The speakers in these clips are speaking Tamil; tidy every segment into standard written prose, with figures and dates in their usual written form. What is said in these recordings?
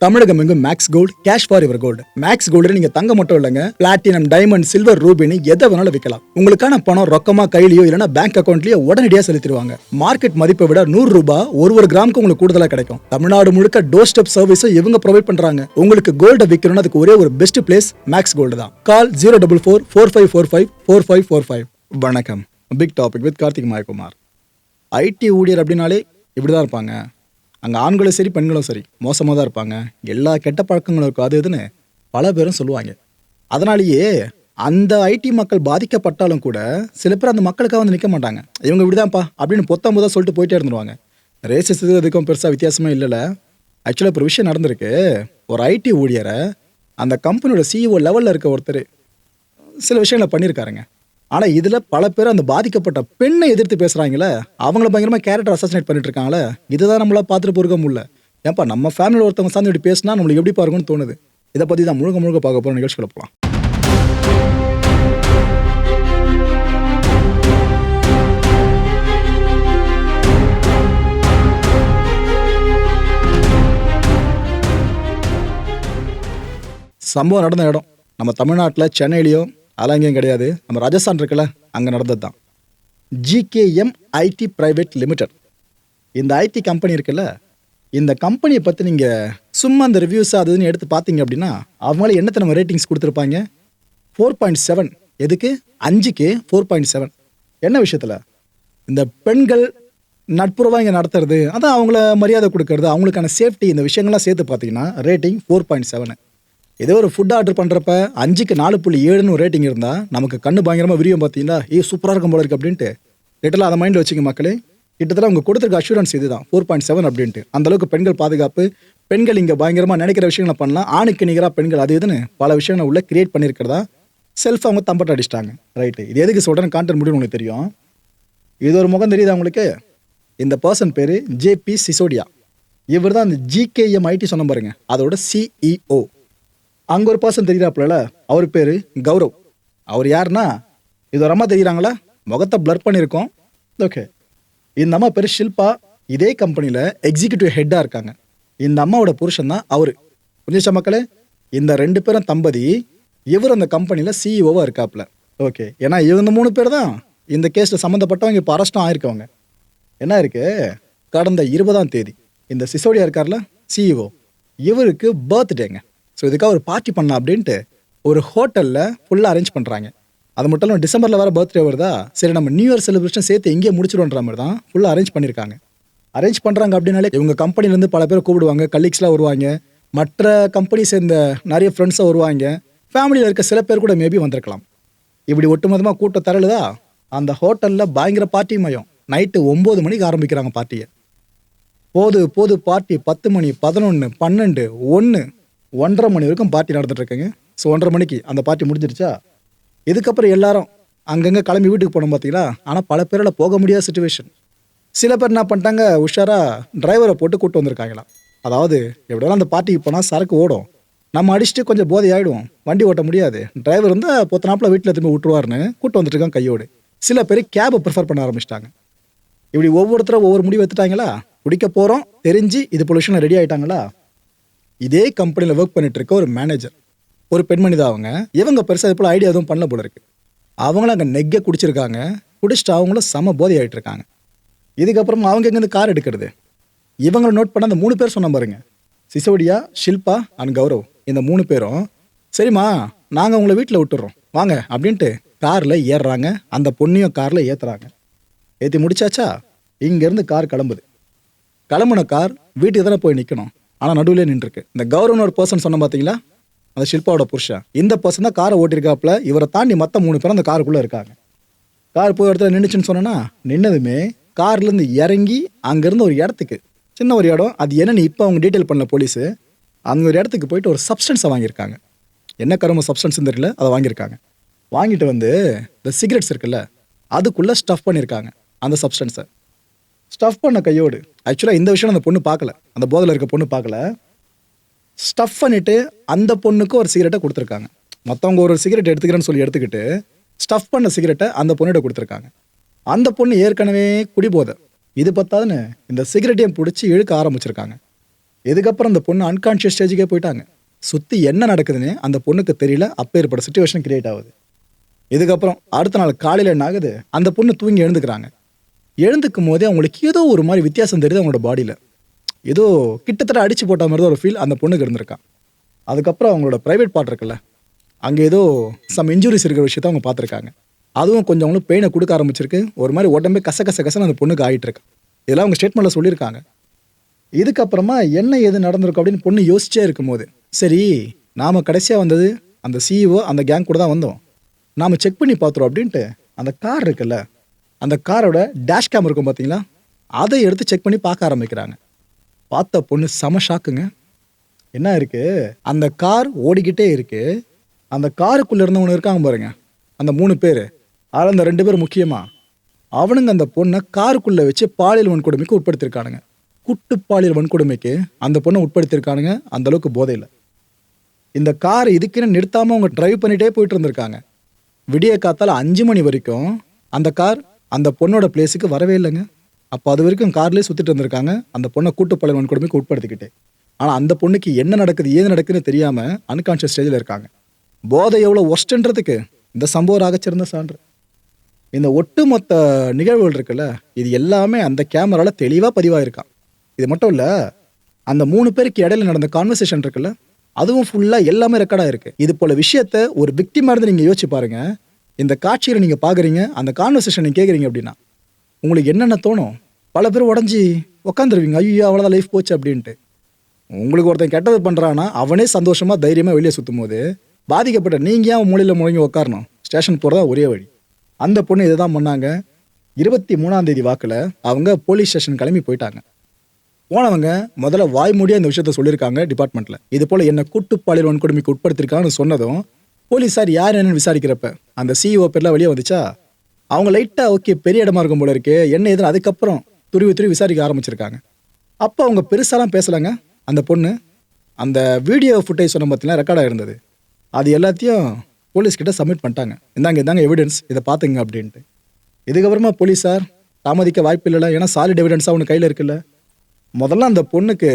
தமிழகம் எங்கும் Max Gold cash for your gold. Max Gold நீங்க தங்க மட்டும் இல்லைங்க, பிளாட்டினம், டைமண்ட், சில்வர், ரூபினி எதை வேணாலும் விற்கலாம். உங்களுக்கான பணம் ரொக்கமா கையிலயோ இல்லைன்னா பேங்க் அக்கௌண்ட்லயோ உடனடியாக செலுத்திடுவாங்க. மார்க்கெட் மதிப்பை விட 100 ரூபாய் ஒரு கிராமுக்கு உங்களுக்கு கூடுதலாக கிடைக்கும். தமிழ்நாடு முழுக்க டோர் ஸ்டெப் சர்வீஸும் இவங்க ப்ரொவைட் பண்றாங்க. உங்களுக்கு கோல்ட விற்கணும்னு அதுக்கு ஒரே ஒரு பெஸ்ட் பிளேஸ் மேக்ஸ் கோல்டு தான். கால் 04445454545. வணக்கம். Big topic with Karthik Mayakumar. IT ஊழியர் அப்படின்னாலே இப்படிதான் இருப்பாங்க. அங்கே ஆண்களும் சரி பெண்களும் சரி மோசமாக தான் இருப்பாங்க. எல்லா கெட்ட பழக்கங்களும் இருக்கும், அது இதுன்னு பல பேரும் சொல்லுவாங்க. அதனாலேயே அந்த ஐடி மக்கள் பாதிக்கப்பட்டாலும் கூட சில பேர் அந்த மக்களுக்காக வந்து நிற்க மாட்டாங்க. இவங்க இப்படிதான்ப்பா அப்படின்னு பொத்தாம்பதாக சொல்லிட்டு போயிட்டே இருந்துருவாங்க. ரேசிஸ் இதுக்கும் பெருசாக வித்தியாசமே இல்லைல்ல. ஆக்சுவலாக இப்போ ஒரு விஷயம் நடந்திருக்கு. ஒரு ஐடி ஊழியரை அந்த கம்பெனியோட சிஇஓ லெவலில் இருக்க ஒருத்தர் சில விஷயங்களை பண்ணியிருக்காருங்க. ஆனால் இதில் பல பேர் அந்த பாதிக்கப்பட்ட பெண்ணை எதிர்த்து பேசுகிறாங்களே, அவங்கள பயங்கரமாக கேரக்டர் அசாசினேட் பண்ணிட்டு இருக்காங்களே. இதுதான் நம்மளால் பார்த்துட்டு பொறுக்க முடியல. ஏன்ப்பா நம்ம ஃபேமிலியில் ஒருத்தவங்க சார்ந்து இப்படி பேசினா நம்மளுக்கு எப்படி பாருங்கன்னு தோணுது. இதை பற்றி தான் முழுக்க பார்க்க போகிற நிகழ்ச்சிகளை போகலாம். சம்பவம் நடந்த இடம் நம்ம தமிழ்நாட்டில் சென்னையிலையும் அலங்கேயும் கிடையாது, நம்ம ராஜஸ்தான் இருக்குல்ல, அங்கே நடந்தது தான். ஜிகேஎம் ஐடி பிரைவேட் லிமிடெட் இந்த ஐடி கம்பெனி இருக்குல்ல, இந்த கம்பெனியை பற்றி நீங்கள் சும்மா அந்த ரிவ்யூஸ் அதுன்னு எடுத்து பார்த்தீங்க அப்படின்னா அவங்களே என்னத்தை நம்ம ரேட்டிங்ஸ் கொடுத்துருப்பாங்க. 4.7. எதுக்கு? 5க்கு 4.7. என்ன விஷயத்தில்? இந்த பெண்கள் நட்புறவாக இங்கே நடத்துறது, அதான் அவங்கள மரியாதை கொடுக்கறது, அவங்களுக்கான சேஃப்டி, இந்த விஷயங்கள்லாம் சேர்த்து பார்த்தீங்கன்னா ரேட்டிங் 4.7. ஏதோ ஒரு ஃபுட் ஆர்டர் பண்ணுறப்ப 5க்கு 4.7ன்னு ஒரு ரேட்டிங் இருந்தால் நமக்கு கண்ணு பயங்கரமாக விரியும். பார்த்தீங்களா, சூப்பராக இருக்கும் போல இருக்குது அப்படின்ட்டு. லிட்டலாக அதை மைண்டில் வச்சுக்க மக்களே. கிட்டத்தட்ட அவங்க கொடுத்துருக்க அஷூரன்ஸ் இதுதான் 4.7 அப்படின்ட்டு. அந்தளவுக்கு பெண்கள் பாதுகாப்பு, பெண்கள் இங்கே பயங்கரமாக நினைக்கிற விஷயங்களை பண்ணலாம், ஆணுக்கு நிகராக பெண்கள் அது இதுன்னு பல விஷயங்களை உள்ள கிரியேட் பண்ணியிருக்கிறதா செல்ஃப் அவங்க தம்பட்ட அடிச்சிட்டாங்க. ரைட்டு, இது எதுக்கு சொல்கிறேன்னு கான்டென்ட் முடியும் உங்களுக்கு தெரியும். இது ஒரு முகம் தெரியுது அவங்களுக்கு. இந்த பர்சன் பேர் ஜேபி சிசோடியா. இவர் தான் அந்த ஜிகேஎம் ஐடி சொன்ன பாருங்க, அதோட சிஇஓ. அங்கே ஒரு பர்சன் தெரிகிறாப்புல, அவர் பேர் கௌரவ். அவர் யாருன்னா, இது ஒரு அம்மா தெரியுறாங்களா, முகத்தை பிளர் பண்ணியிருக்கோம். ஓகே, இந்த அம்மா பேர் ஷில்பா. இதே கம்பெனியில் எக்ஸிக்யூட்டிவ் ஹெட்டாக இருக்காங்க. இந்த அம்மாவோட புருஷன் தான் அவர். புரிஞ்சிச்சா மக்களே? இந்த 2 பேரும் தம்பதி. இவர் அந்த கம்பெனியில் சிஇஓவாக இருக்காப்புல. ஓகே, ஏன்னா இவங்க 3 பேர் தான் இந்த கேஸில் சம்மந்தப்பட்டவங்க இப்போ அரெஸ்டும் ஆயிருக்கவங்க. என்ன இருக்கு, கடந்த 20ஆம் தேதி இந்த சிசோடியா இருக்கார்ல சிஇஓ, இவருக்கு பர்த்டேங்க. ஸோ இதுக்காக ஒரு பார்ட்டி பண்ணலாம் அப்படின்ட்டு ஒரு ஹோட்டலில் ஃபுல்லாக அரேஞ்ச் பண்ணுறாங்க. அது மட்டும் இல்லாமல் டிசம்பரில் வர பர்த்டே வருதா, சரி நம்ம நியூ இயர் செலிப்ரேஷன் சேர்த்து எங்கேயே முடிச்சிடுன்ற மாதிரி தான் ஃபுல்லாக அரேஞ்ச் பண்ணியிருக்காங்க. அரேஞ்ச் பண்ணுறாங்க அப்படின்னாலே இவங்க கம்பெனிலேருந்து பல பேர் கூப்பிடுவாங்க, கலீக்ஸ்லாம் வருவாங்க, மற்ற கம்பெனி சேர்ந்த நிறைய ஃப்ரெண்ட்ஸாக வருவாங்க, ஃபேமிலியில் இருக்க சில பேர் கூட மேபி வந்திருக்கலாம். இப்படி ஒட்டுமொத்தமாக கூட்டம் தரலுதா அந்த ஹோட்டலில் பயங்கர பார்ட்டி மயம். நைட்டு 9 மணிக்கு ஆரம்பிக்கிறாங்க பார்ட்டியை. போது பார்ட்டி 10 மணி, 11, 12, 1, 1:30 மணி வரைக்கும் பார்ட்டி நடந்துட்டு இருக்குங்க. ஸோ 1:30 மணிக்கு அந்த பார்ட்டி முடிஞ்சிருச்சா, இதுக்கப்புறம் எல்லாரும் அங்கங்கே கிளம்பி வீட்டுக்கு போனோம் பார்த்தீங்களா. ஆனால் பல பேரால் போக முடியாத சுச்சுவேஷன். சில பேர் என்ன பண்ணிட்டாங்க, உஷாராக டிரைவரை போட்டு கூப்பிட்டு வந்திருக்காங்களாம். அதாவது எப்படியாலும் அந்த பார்ட்டிக்கு போனால் சரக்கு ஓடும், நம்ம அடிச்சுட்டு கொஞ்சம் போதை ஆகிடுவோம், வண்டி ஓட்ட முடியாது, டிரைவர் வந்து பொத்தனாப்பில் வீட்டில் திரும்பி விட்டுருவாருன்னு கூப்பிட்டு வந்துட்டு இருக்காங்க கையோடு. சில பேர் கேபை ப்ரிஃபர் பண்ண ஆரம்பிச்சிட்டாங்க. இப்படி ஒவ்வொருத்தரும் ஒவ்வொரு முடிவு எடுத்துட்டாங்களா. குடிக்க போகிறோம் தெரிஞ்சு இது போல விஷயம் ரெடி ஆகிட்டாங்களா. இதே கம்பெனியில் ஒர்க் பண்ணிட்டு இருக்க ஒரு மேனேஜர், ஒரு பெண்மணி தான் அவங்க. இவங்க பெருசாக இது போல் ஐடியா எதுவும் பண்ணல போல இருக்கு. அவங்களும் அங்கே நெக்கை குடிச்சிருக்காங்க. குடிச்சிட்டு அவங்களும் சம போதை ஆகிட்டு இருக்காங்க. இதுக்கப்புறம் அவங்க எங்கேருந்து கார் எடுக்கிறது, இவங்களை நோட் பண்ண அந்த 3 பேர் சொன்ன பாருங்க, சிசோடியா, ஷில்பா அண்ட் கௌரவ். இந்த 3 பேரும் சரிம்மா நாங்கள் உங்களை வீட்டில் விட்டுறோம் வாங்க அப்படின்ட்டு காரில் ஏறுறாங்க. அந்த பொண்ணையும் காரில் ஏற்றுறாங்க. ஏற்றி முடிச்சாச்சா, இங்கேருந்து கார் கிளம்புன கார் வீட்டுக்கு தானே போய் நிற்கணும். ஆனால் நடுவில் நின்றுருக்கு. இந்த கௌரவன் ஒரு பர்சன் சொன்ன பார்த்தீங்களா, அந்த ஷில்பாவோட புருஷன். இந்த பர்சன் தான் காரை ஓட்டிருக்காப்புல. இவரை தாண்டி மற்ற 3 பேரும் அந்த காருக்குள்ளே இருக்காங்க. கார் போய் இடத்துல நின்றுச்சுன்னு சொன்னேன்னா, நின்னதுமே கார்லேருந்து இறங்கி அங்கேருந்து ஒரு இடத்துக்கு, சின்ன ஒரு இடம், அது என்னன்னு இப்போ அவங்க டீட்டெயில் பண்ணல போலீஸு. அங்கே ஒரு இடத்துக்கு போயிட்டு ஒரு சப்ஸ்டன்ஸை வாங்கியிருக்காங்க. என்ன கரும சப்ஸ்டன்ஸ் தெரியல, அதை வாங்கியிருக்காங்க. வாங்கிட்டு வந்து இந்த சிகரெட்ஸ் இருக்குல்ல, அதுக்குள்ளே ஸ்டஃப் பண்ணியிருக்காங்க. அந்த சப்ஸ்டன்ஸை ஸ்டஃப் பண்ண கையோடு, ஆக்சுவலாக இந்த விஷயம் அந்த பொண்ணு பார்க்கல, அந்த போதையில் இருக்க பொண்ணு பார்க்கல. ஸ்டஃப் பண்ணிவிட்டு அந்த பொண்ணுக்கு ஒரு சிகரெட்டை கொடுத்துருக்காங்க. மற்றவங்க ஒரு சிகரெட் எடுத்துக்கிறேன்னு சொல்லி எடுத்துக்கிட்டு ஸ்டஃப் பண்ண சிகரெட்டை அந்த பொண்ணிட்ட கொடுத்துருக்காங்க. அந்த பொண்ணு ஏற்கனவே குடிபோதை, இது பத்தாதுன்னு இந்த சிகரெட்டையும் பிடிச்சி இழுக்க ஆரம்பிச்சிருக்காங்க. இதுக்கப்புறம் அந்த பொண்ணு அன்கான்ஷியஸ் ஸ்டேஜுக்கே போயிட்டாங்க. சுற்றி என்ன நடக்குதுன்னு அந்த பொண்ணுக்கு தெரியல. அப்பேற்பட்ட சுச்சுவேஷன் கிரியேட் ஆகுது. இதுக்கப்புறம் அடுத்த நாள் காலையில் என்ன ஆகுது, அந்த பொண்ணு தூங்கி எழுந்துக்கிறாங்க. எழுந்துக்கும் போதே அவங்களுக்கு ஏதோ ஒரு மாதிரி வித்தியாசம் தெரியுது அவங்களோட பாடியில். ஏதோ கிட்டத்தட்ட அடிச்சு போட்ட மாதிரி தான் ஒரு ஃபீல் அந்த பொண்ணுக்கு இருந்திருக்கான். அதுக்கப்புறம் அவங்களோட ப்ரைவேட் பார்ட் இருக்குல்ல, அங்கே ஏதோ சம் இன்ஜுரிஸ் இருக்கிற விஷயத்த அவங்க பார்த்துருக்காங்க. அதுவும் கொஞ்சம் அவங்களுக்கு பெயினை கொடுக்க ஆரம்பிச்சிருக்கு. ஒரு மாதிரி உடம்பே கச கச கசன்னு அந்த பொண்ணுக்கு ஆகிட்டு இருக்கு. இதெல்லாம் அவங்க ஸ்டேட்மெண்ட்டில் சொல்லியிருக்காங்க. இதுக்கப்புறமா என்ன ஏது நடந்திருக்கும் அப்படின்னு பொண்ணு யோசிச்சே இருக்கும்போது, சரி நாம் கடைசியாக வந்தது அந்த சிஇஓ அந்த கேங் கூட தான் வந்தோம், நாம் செக் பண்ணி பார்த்துருவோம் அப்படின்ட்டு அந்த கார் இருக்குல்ல, அந்த காரோட டேஷ் கேம் இருக்கும் பார்த்தீங்களா, அதை எடுத்து செக் பண்ணி பார்க்க ஆரம்பிக்கிறாங்க. பார்த்த பொண்ணு செம ஷாக்குங்க. என்ன இருக்கு, அந்த கார் ஓடிக்கிட்டே இருக்கு. அந்த காருக்குள்ளே இருந்தவனு இருக்காங்க பாருங்க, அந்த 3 பேர், அதில் அந்த 2 பேர் முக்கியமாக அவனுங்க அந்த பொண்ணை காருக்குள்ளே வச்சு பாலியல் வன்கொடுமைக்கு உட்படுத்தியிருக்கானுங்க. குட்டு பாலியல் வன்கொடுமைக்கு அந்த பொண்ணை உட்படுத்தியிருக்கானுங்க. அந்த அளவுக்கு போதையில் இந்த கார் இதுக்குன்னு நிறுத்தாமல் அவங்க டிரைவ் பண்ணிகிட்டே போயிட்டு இருந்திருக்காங்க. விடிய காத்தால் 5 மணி வரைக்கும் அந்த கார் அந்த பொண்ணோட பிளேஸுக்கு வரவே இல்லைங்க. அப்போ அது வரைக்கும் கார்லேயே சுற்றிட்டு இருந்திருக்காங்க அந்த பொண்ணை கூட்டு பாலியல் வன்கொடுமைக்கு உட்படுத்திக்கிட்டே. ஆனால் அந்த பொண்ணுக்கு என்ன நடக்குது ஏது நடக்குதுன்னு தெரியாமல் அன்கான்ஷியஸ் ஸ்டேஜில் இருக்காங்க. போதை எவ்வளோ ஒஸ்ட்ன்றதுக்கு இந்த சம்பவம் ஆகச்சிருந்த சான்று. இந்த ஒட்டுமொத்த நிகழ்வுகள் இருக்குல்ல, இது எல்லாமே அந்த கேமராவில் தெளிவாக பதிவாயிருக்கான். இது மட்டும் இல்லை, அந்த 3 பேருக்கு இடையில நடந்த கான்வர்சேஷன் இருக்குல்ல, அதுவும் ஃபுல்லாக எல்லாமே ரெக்கார்டாக இருக்குது. இது போல் விஷயத்த ஒரு விக்டிமாக இருந்து நீங்கள் யோசிச்சு பாருங்கள். இந்த காட்சியில் நீங்கள் பார்க்குறீங்க, அந்த கான்வர்சேஷன் நீங்கள் கேட்குறீங்க அப்படின்னா உங்களுக்கு என்னென்ன தோணும்? பல பேர் உடஞ்சி உக்காந்துருவீங்க, ஐயோ அவ்வளோதான் லைஃப் போச்சு அப்படின்ட்டு. உங்களுக்கு ஒருத்தன் கெட்டது பண்ணுறான்னா அவனே சந்தோஷமாக தைரியமாக வெளியே சுற்றும் போது பாதிக்கப்பட்ட நீங்கள் ஏன் மூலையில் முழங்கி உட்காரணும்? ஸ்டேஷன் போகிறதா ஒரே வழி. அந்த பொண்ணு இதை தான் பண்ணாங்க. 23ஆம் தேதி வாக்கில் அவங்க போலீஸ் ஸ்டேஷன் கிளம்பி போயிட்டாங்க. போனவங்க முதல்ல வாய்மூடியாக இந்த விஷயத்த சொல்லியிருக்காங்க டிபார்ட்மெண்ட்டில். இது போல் என்ன கூட்டு பாலியல் வன்கொடுமைக்கு உட்படுத்திருக்கான்னு சொன்னதும் போலீஸார் யார் என்னன்னு விசாரிக்கிறப்ப அந்த சிஇஓ பேர்லாம் வெளியே வந்துச்சா, அவங்க லைட்டாக ஓகே பெரிய இடமா இருக்கும் போல இருக்கு என்ன எதுன்னு அதுக்கப்புறம் துருவி விசாரிக்க ஆரம்பிச்சிருக்காங்க. அப்போ அவங்க பெருசாலாம் பேசலைங்க. அந்த பொண்ணு அந்த வீடியோ ஃபுட்டேஜ் சொன்ன பார்த்தீங்கன்னா ரெக்கார்டாக இருந்தது, அது எல்லாத்தையும் போலீஸ்கிட்ட சப்மிட் பண்ணிட்டாங்க. இந்தாங்க எவிடன்ஸ், இதை பார்த்துங்க அப்படின்ட்டு. இதுக்கப்புறமா போலீஸார் தாமதிக்க வாய்ப்பு இல்லைல்ல, ஏன்னா சாலிட் எவிடன்ஸாக ஒன்று கையில் இருக்குல்ல. முதல்ல அந்த பொண்ணுக்கு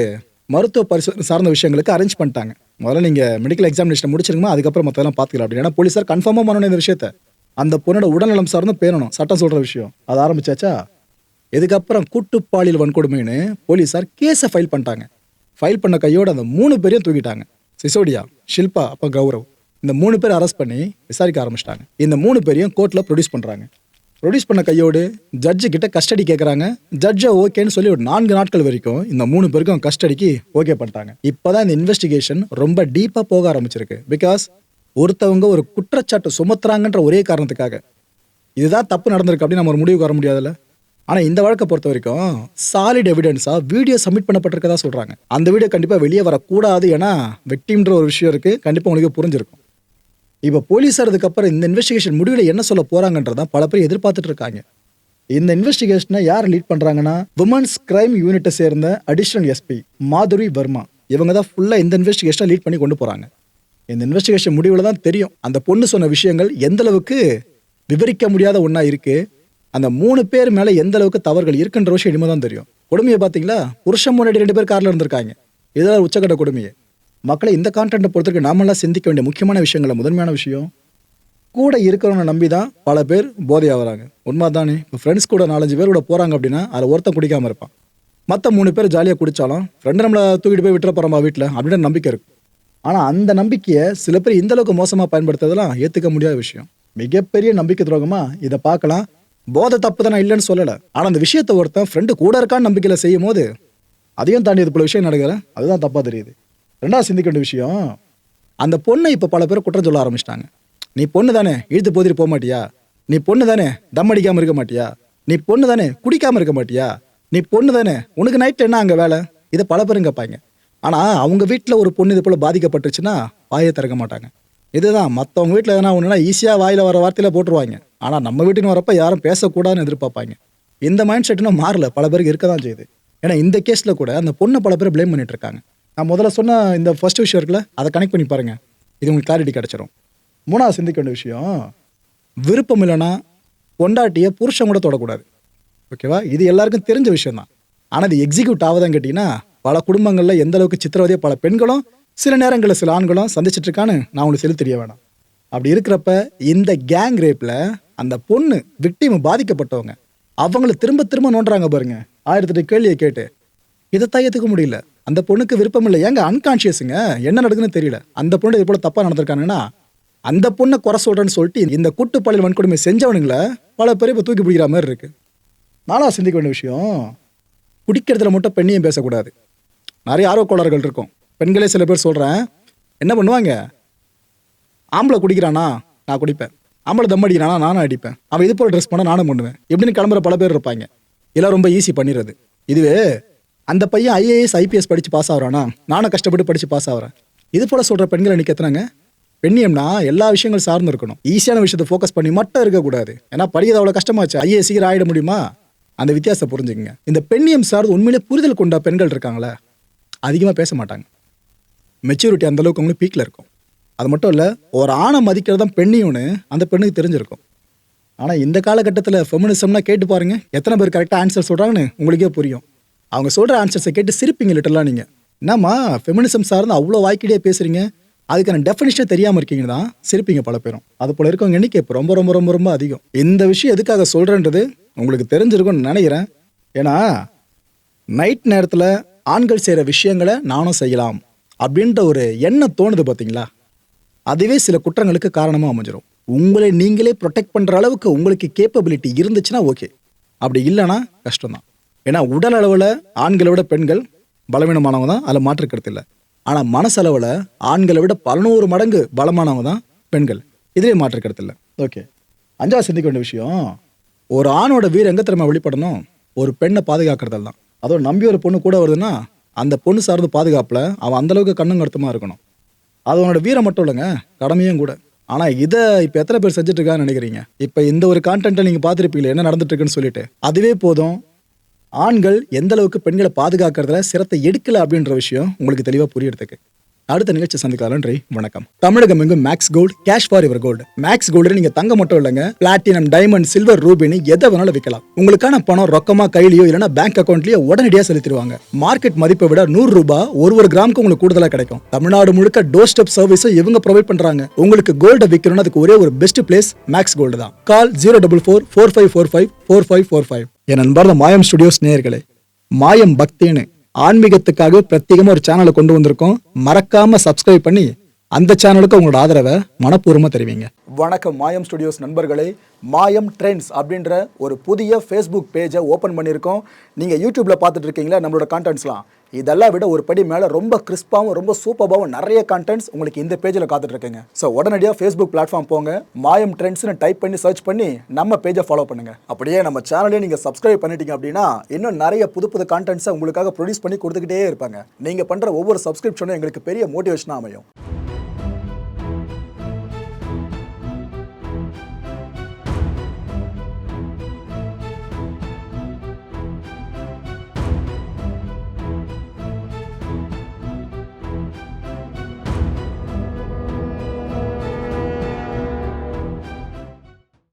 மருத்துவ பரிசோதனை சார்ந்த விஷயங்களுக்கு அரேஞ்ச் பண்ணிட்டாங்க. முதல்ல நீங்கள் மெடிக்கல் எக்ஸாமினேஷன் முடிச்சிருக்குமா, அதுக்கப்புறம் மற்றெல்லாம் பார்த்துக்கலாம் அப்படின்னு. ஏன்னா போலீஸார் கன்ஃபார்மாக பண்ணணும் இந்த விஷயத்த. அந்த பொண்ணோட உடல்நலம் சார்ந்து பேரணும், சட்டம் சொல்கிற விஷயம் அது ஆரம்பிச்சாச்சா. இதுக்கப்புறம் கூட்டு பாலியல் வன்கொடுமைன்னு போலீஸார் கேஸை ஃபைல் பண்ணிட்டாங்க. ஃபைல் பண்ண கையோடு அந்த 3 பேரையும் தூக்கிட்டாங்க. சிசோடியா, ஷில்பா, அப்போ கௌரவ், இந்த 3 பேர் அரெஸ்ட் பண்ணி விசாரிக்க ஆரம்பிச்சிட்டாங்க. இந்த 3 பேரையும் கோர்ட்டில் ப்ரொடியூஸ் பண்ணுறாங்க. ப்ரொடியூஸ் பண்ண கையோடு ஜட்ஜு கிட்ட கஸ்டடி கேட்குறாங்க. ஜட்ஜை ஓகேன்னு சொல்லி ஒரு 4 நாட்கள் வரைக்கும் இந்த 3 பேருக்கும் கஸ்டடிக்கு ஓகே பண்ணிட்டாங்க. இப்போ தான் இந்த இன்வெஸ்டிகேஷன் ரொம்ப டீப்பாக போக ஆரம்பிச்சிருக்கு. பிகாஸ் ஒருத்தவங்க ஒரு குற்றச்சாட்டு சுமத்துறாங்கன்ற ஒரே காரணத்துக்காக இதுதான் தப்பு நடந்திருக்கு அப்படின்னு நம்ம ஒரு முடிவுக்கு வர முடியாதுல்ல. ஆனால் இந்த வழக்கை பொறுத்த வரைக்கும் சாலிட் எவிடன்ஸாக வீடியோ சப்மிட் பண்ணப்பட்டிருக்கதா சொல்கிறாங்க. அந்த வீடியோ கண்டிப்பாக வெளியே வரக்கூடாது, ஏன்னா வெக்டிம்ன்ற ஒரு விஷயம் இருக்குது, கண்டிப்பாக உங்களுக்கு புரிஞ்சிருக்கும். இப்போ போலீஸார் அதுக்கப்புறம் இந்த இன்வெஸ்டிகேஷன் முடிவில் என்ன சொல்ல போகிறாங்கன்றதான் பல பேர் எதிர்பார்த்துட்டு இருக்காங்க. இந்த இன்வெஸ்டிகேஷனை யார் லீட் பண்ணுறாங்கன்னா விமன்ஸ் கிரைம் யூனிட்டை சேர்ந்த அடிஷனல் எஸ்பி மாதுரி வர்மா. இவங்க தான் ஃபுல்லாக இந்த இன்வெஸ்டிகேஷனை லீட் பண்ணி கொண்டு போகிறாங்க. இந்த இன்வெஸ்டிகேஷன் முடிவில் தான் தெரியும் அந்த பொண்ணு சொன்ன விஷயங்கள் எந்த அளவுக்கு விவரிக்க முடியாத ஒன்றா இருக்குது, அந்த 3 பேர் மேலே எந்த அளவுக்கு தவறுகள் இருக்குன்ற விஷயம் இனிமே தான் தெரியும். கொடுமையை பார்த்தீங்களா, புருஷன் முன்னாடி 2 பேர் காரில் இருந்திருக்காங்க. இதெல்லாம் உச்சக்கட்ட கொடுமையை. மக்களை இந்த கான்டென்ட்டை பொறுத்தவரைக்கும் நாமெல்லாம் சிந்திக்க வேண்டிய முக்கியமான விஷயங்களை முதன்மையான விஷயம், கூட இருக்கிறவங்க நம்பி தான் பல பேர் போதை ஆகிறாங்க. உண்மை தானே? இப்போ ஃப்ரெண்ட்ஸ் கூட 4-5 பேர் கூட போகிறாங்க அப்படின்னா அதில் ஒருத்தன் குடிக்காமல் இருப்பான். மற்ற 3 பேர் ஜாலியாக குடித்தாலும் ஃப்ரெண்டு நம்மளை தூக்கிட்டு போய் விட்டுற போகிறோமா வீட்டில் அப்படின்னு நம்பிக்கை இருக்கும். ஆனால் அந்த நம்பிக்கையை சில பேர் இந்தளவுக்கு மோசமாக பயன்படுத்துறதெல்லாம் ஏற்றுக்க முடியாத விஷயம். மிகப்பெரிய நம்பிக்கை துரோகமாக இதை பார்க்கலாம். போதை தப்பு தான், நான் இல்லைன்னு சொல்லலை. ஆனால் அந்த விஷயத்தை ஒருத்தன் ஃப்ரெண்டு கூட இருக்கான்னு நம்பிக்கையில் செய்யும் போது அதையும் தாண்டி இது போல விஷயம் நடக்குது, அதுதான் தப்பாக தெரியுது. ரெண்டாவது சிந்திக்க வேண்டிய விஷயம், அந்த பொண்ணை இப்போ பல பேர் குற்றம் சொல்ல ஆரம்பிச்சிட்டாங்க. நீ பொண்ணு தானே இழுத்து போதிட்டு போக மாட்டியா, நீ பொண்ணு தானே தம் அடிக்காமல் இருக்க மாட்டியா, நீ பொண்ணு தானே குடிக்காமல் இருக்க மாட்டியா, நீ பொண்ணு தானே உனக்கு நைட்டு என்ன அங்கே வேலை, இதை பல பேரும் கேட்பாங்க. ஆனால் அவங்க வீட்டில் ஒரு பொண்ணு இது போல் பாதிக்கப்பட்டுச்சுன்னா வாயை திறக்க மாட்டாங்க. இதுதான் மற்றவங்க வீட்டில் எதனா ஒன்றுனா ஈஸியாக வாயில் வர வார்த்தையில் போட்டுருவாங்க. ஆனால் நம்ம வீட்டுன்னு வரப்போ யாரும் பேசக்கூடாதுன்னு எதிர்பார்ப்பாங்க. இந்த மைண்ட் செட் இன்னும் மாறல, பல பேருக்கு இருக்க தான் செய்யுது. ஏன்னா இந்த கேஸில் கூட அந்த பொண்ணை பல பேர் ப்ளேம் பண்ணிட்டு இருக்காங்க. நான் முதல்ல சொன்ன இந்த ஃபர்ஸ்ட் விஷயம் இருக்குல்ல, அதை கனெக்ட் பண்ணி பாருங்கள், இது உங்களுக்கு கிளாரிட்டி கிடச்சிரும். மூணாவது சிந்திக்க வேண்டிய விஷயம், விருப்பம் இல்லைன்னா பொண்டாட்டியை புருஷன் கூட தொடக்கூடாது. ஓகேவா? இது எல்லாருக்கும் தெரிஞ்ச விஷயம் தான். ஆனால் இது எக்ஸிக்யூட் ஆகுதான்னு கேட்டிங்கன்னா பல குடும்பங்களில் எந்த அளவுக்கு சித்திரவதையை பல பெண்களும் சில நேரங்களில் சில ஆண்களும் சந்திச்சிட்டு இருக்கான்னு நான் உங்களுக்கு சொல்லி தெரிய வேணாம். அப்படி இருக்கிறப்ப இந்த கேங் ரேப்பில் அந்த பொண்ணு விக்டிம் பாதிக்கப்பட்டவங்க அவங்கள திரும்ப திரும்ப நோண்டுறாங்க பாருங்க, 1008 கேள்வியை கேட்டு. இதை ஏற்றுக்க முடியல. அந்த பொண்ணுக்கு விருப்பம் இல்லை. ஏங்க அன்கான்ஷியஸுங்க, என்ன நடக்குதுன்னு தெரியல. அந்த பொண்ணு இது போல தப்பாக நடந்திருக்காங்கன்னா அந்த பொண்ணை குறை சொல்கிறேன்னு சொல்லிட்டு இந்த கூட்டுப்பாலியல் வன்கொடுமை செஞ்சவனுங்களை பல பேர் இப்போ தூக்கி பிடிக்கிற மாதிரி இருக்கு. நானாக சிந்திக்க வேண்டிய விஷயம், குடிக்கிறதுல மட்டும் பெண்ணையும் பேசக்கூடாது. நிறைய ஆர்வ கோளாறுகள் இருக்கும். பெண்களே சில பேர் சொல்கிறேன், என்ன பண்ணுவாங்க, ஆம்பளை குடிக்கிறானா நான் குடிப்பேன், ஆம்பளை தம் அடிக்கிறானா நானும் அடிப்பேன், அவன் இது போல் ட்ரெஸ் பண்ண நானும் பண்ணுவேன் எப்படின்னு கிளம்புற பல பேர் இருப்பாங்க. எல்லாம் ரொம்ப ஈஸி பண்ணிடுறது. இதுவே அந்த பையன் ஐஏஎஸ் ஐபிஎஸ் படித்து பாஸ் ஆகிறானா நானும் கஷ்டப்பட்டு படித்து பாஸ் ஆகிறேன், இது போல் சொல்கிற பெண்களை இன்னைக்கு எத்தனாங்க? பெண்ணியம்னா எல்லா விஷயங்களும் சார்ந்து இருக்கணும். ஈஸியான விஷயத்தை ஃபோக்கஸ் பண்ணி மட்டும் இருக்கக்கூடாது. ஏன்னா படிக்கிறது அவ்வளோ கஷ்டமாச்சு, ஐஏஎஸ் சீக்கிரம் ஆகிட முடியுமா? அந்த வித்தியாசத்தை புரிஞ்சுக்கங்க. இந்த பெண்ணியம் சார்ந்து உண்மையிலே புரிதல் கொண்ட பெண்கள் இருக்காங்களே அதிகமாக பேச மாட்டாங்க. மெச்சூரிட்டி அந்தளவுக்கு அவங்களுக்கு பீக்கில் இருக்கும். அது மட்டும் இல்லை, ஒரு ஆணை மதிக்கிறது தான் பெண்ணியம்னு அந்த பெண்ணுக்கு தெரிஞ்சிருக்கும். ஆனால் இந்த காலகட்டத்தில் ஃபெமினிசம்னா கேட்டு பாருங்கள், எத்தனை பேர் கரெக்டாக ஆன்சர் சொல்கிறாங்கன்னு உங்களுக்கே புரியும். அவங்க சொல்கிற ஆன்சர்ஸை கேட்டு சிரிப்பீங்க லிட்டரலாக. நீங்கள் என்னம்மா ஃபெமினிசம் சார்ந்து அவ்வளோ வாய்க்கிட்டே பேசுகிறீங்க, அதுக்கான டெஃபினிஷனே தெரியாமல் இருக்கீங்க தான் சிரிப்பீங்க பல பேரும். அது போல் இருக்கவங்க எண்ணிக்கை இப்போ ரொம்ப ரொம்ப ரொம்ப ரொம்ப அதிகம். இந்த விஷயம் எதுக்காக சொல்கிறேன்றது உங்களுக்கு தெரிஞ்சிருக்கும்னு நினைக்கிறேன். ஏன்னா நைட் நேரத்தில் ஆண்கள் செய்கிற விஷயங்களை நானும் செய்யலாம் அப்படின்ற ஒரு எண்ணம் தோணுது பார்த்தீங்களா, அதுவே சில குற்றங்களுக்கு காரணமாக அமைஞ்சிடும். உங்களை நீங்களே ப்ரொடெக்ட் பண்ணுற அளவுக்கு உங்களுக்கு கேப்பபிலிட்டி இருந்துச்சுன்னா ஓகே, அப்படி இல்லைன்னா கஷ்டம்தான். ஏன்னா உடல் அளவில் ஆண்களை விட பெண்கள் பலவீனமானவங்க தான், அதில் மாற்றுக்கிறது இல்லை. ஆனால் மனசளவில் ஆண்களை விட 11 மடங்கு பலமானவங்க தான் பெண்கள், இதுலேயே மாற்றுக்கிறது இல்லை. ஓகே, 5வது சிந்திக்க வேண்டிய விஷயம், ஒரு ஆணோட வீரம் எங்கே திறமை வெளிப்படணும், ஒரு பெண்ணை பாதுகாக்கிறதால தான். அதோட நம்பி ஒரு பொண்ணு கூட வருதுன்னா அந்த பொண்ணு சார்ந்து பாதுகாப்பில் அவன் அந்தளவுக்கு கண்ணும் கருத்துமாக இருக்கணும். அது அவனோட வீரம் மட்டும் இல்லைங்க, கடமையும் கூட. ஆனால் இதை இப்போ எத்தனை பேர் செஞ்சுட்டு இருக்கான்னு நினைக்கிறீங்க? இப்போ இந்த ஒரு கான்டென்ட்டை நீங்கள் பார்த்துருப்பீங்களே என்ன நடந்துட்டு இருக்குன்னு சொல்லிட்டு, அதுவே போதும் ஆண்கள் எந்த அளவுக்கு பெண்களை பாதுகாக்கிறதுல சிரத்தை எடுக்கல அப்படின்ற விஷயம் உங்களுக்கு தெளிவாக புரியறதுக்கு. அடுத்த நிகழ்ச்சி சந்திக்கலாம். நன்றி, வணக்கம். தமிழகம் எங்கும் Max Gold, cash for your gold. Max Gold நீங்க தங்க மட்டும் இல்லைங்க, பிளாட்டினம், டைமண்ட், சில்வர், ரூபினி எதை வேணாலும் விற்கலாம். உங்களுக்கான பணம் ரொக்கமா கையிலயோ இல்லைன்னா பேங்க் அக்கௌண்ட்லயோ உடனடியாக செலுத்திடுவாங்க. மார்க்கெட் மதிப்பை விட 100 ரூபாய் ஒரு கிராமுக்கு உங்களுக்கு கூடுதலா கிடைக்கும். தமிழ்நாடு முழுக்க டோர் ஸ்டெப் சர்வீஸும் இவங்க ப்ரொவைட் பண்றாங்க. உங்களுக்கு கோல்ட விற்கணும்னா அதுக்கு ஒரே ஒரு பெஸ்ட் பிளேஸ் மேக்ஸ் கோல்டு தான். கால் 04445454545. என் நண்பர் மாயம் ஸ்டுடியோஸ் நேயர்களே, மாயம் பக்தின்னு ஆன்மீகத்துக்காக பிரத்யேகமா ஒரு சேனலை கொண்டு வந்திருக்கோம். மறக்காம சப்ஸ்கிரைப் பண்ணி அந்த சேனலுக்கு உங்களோட ஆதரவை மனப்பூர்வமா தெரிவிங்க. வணக்கம் மாயம் ஸ்டுடியோஸ் நண்பர்களே. மாயம் ட்ரெண்ட்ஸ் அப்படின்ற ஒரு புதிய ஃபேஸ்புக் பேஜை ஓப்பன் பண்ணியிருக்கோம். நீங்கள் யூடியூப்ல பார்த்துட்டு இருக்கீங்களா நம்மளோட கான்டென்ட்ஸ்லாம், இதெல்லாம் விட ஒரு படி மேலே ரொம்ப கிறிஸ்பாகவும் ரொம்ப சூப்பராகவும் நிறைய கான்டென்ட்ஸ் உங்களுக்கு இந்த பேஜில் காத்துட்டு இருக்குங்க. ஸோ உடனடியாக ஃபேஸ்புக் பிளாட்ஃபார்ம் போங்க, மாயம் ட்ரெண்ட்ஸ்னு டைப் பண்ணி சர்ச் பண்ணி நம்ம பேஜை ஃபாலோ பண்ணுங்க. அப்படியே நம்ம சேனலே நீங்கள் சப்ஸ்கிரைப் பண்ணிட்டீங்க அப்படின்னா இன்னும் நிறைய புது புது கான்டென்ட்ஸை உங்களுக்காக ப்ரொடியூஸ் பண்ணி கொடுத்துக்கிட்டே இருப்பாங்க. நீங்கள் பண்ணுற ஒவ்வொரு சப்ஸ்கிரிப்ஷனும் எங்களுக்கு பெரிய மோட்டிவேஷனாக அமையும்.